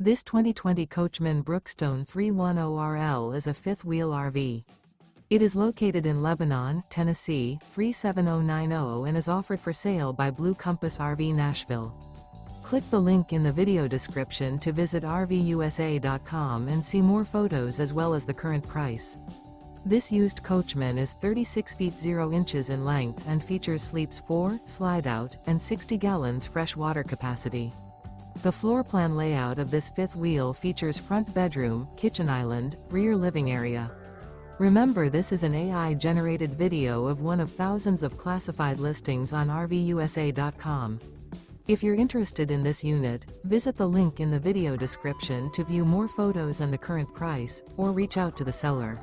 This 2020 Coachmen Brookstone 310RL is a fifth-wheel RV. It is located in Lebanon, Tennessee, 37090 and is offered for sale by Blue Compass RV Nashville. Click the link in the video description to visit RVUSA.com and see more photos as well as the current price. This used Coachman is 36 feet 0 inches in length and features sleeps 4, slide-out, and 60 gallons fresh water capacity. The floor plan layout of this fifth wheel features front bedroom, kitchen island, rear living area. Remember, this is an AI-generated video of one of thousands of classified listings on RVUSA.com. If you're interested in this unit, visit the link in the video description to view more photos and the current price, or reach out to the seller.